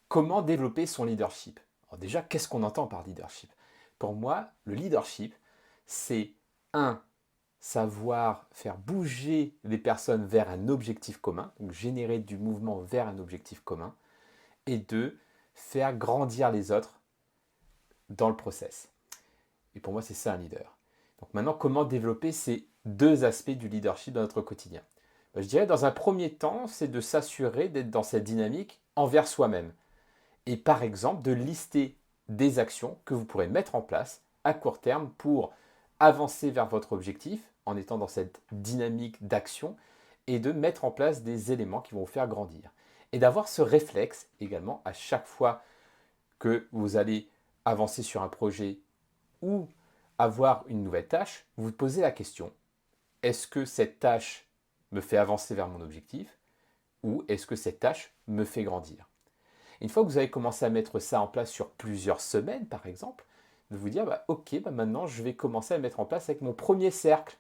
Comment développer son leadership? Alors déjà, qu'est-ce qu'on entend par leadership? Pour moi, le leadership, c'est un, savoir faire bouger les personnes vers un objectif commun, donc générer du mouvement vers un objectif commun, et deux, faire grandir les autres dans le process. Et pour moi, c'est ça un leader. Donc maintenant, comment développer ces deux aspects du leadership dans notre quotidien? Je dirais dans un premier temps, c'est de s'assurer d'être dans cette dynamique envers soi-même. Et par exemple, de lister des actions que vous pourrez mettre en place à court terme pour avancer vers votre objectif en étant dans cette dynamique d'action et de mettre en place des éléments qui vont vous faire grandir. Et d'avoir ce réflexe également à chaque fois que vous allez avancer sur un projet ou avoir une nouvelle tâche, vous vous posez la question, est-ce que cette tâche me fait avancer vers mon objectif ou est-ce que cette tâche me fait grandir? Une fois que vous avez commencé à mettre ça en place sur plusieurs semaines, par exemple, de vous dire, ok, maintenant je vais commencer à mettre en place avec mon premier cercle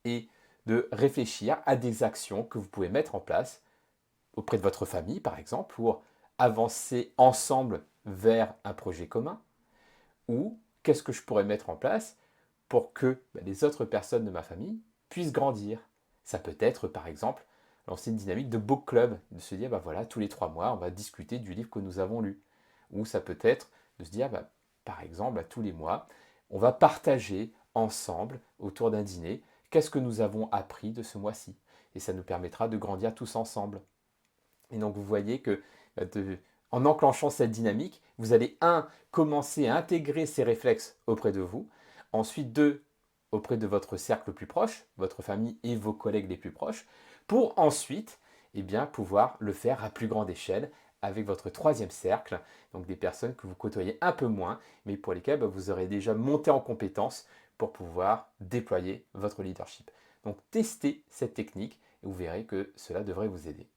et de réfléchir à des actions que vous pouvez mettre en place auprès de votre famille, par exemple, pour avancer ensemble vers un projet commun, ou qu'est-ce que je pourrais mettre en place pour que les autres personnes de ma famille puissent grandir. Ça peut être, par exemple, lancer une dynamique de book club, de se dire, voilà, tous les 3 mois, on va discuter du livre que nous avons lu. Ou ça peut être de se dire, par exemple, tous les mois, on va partager ensemble, autour d'un dîner, qu'est-ce que nous avons appris de ce mois-ci. Et ça nous permettra de grandir tous ensemble. Et donc, vous voyez que en enclenchant cette dynamique, vous allez, commencer à intégrer ces réflexes auprès de vous. Ensuite, deux, auprès de votre cercle le plus proche, votre famille et vos collègues les plus proches, pour ensuite pouvoir le faire à plus grande échelle avec votre troisième cercle, donc des personnes que vous côtoyez un peu moins, mais pour lesquelles vous aurez déjà monté en compétence pour pouvoir déployer votre leadership. Donc testez cette technique et vous verrez que cela devrait vous aider.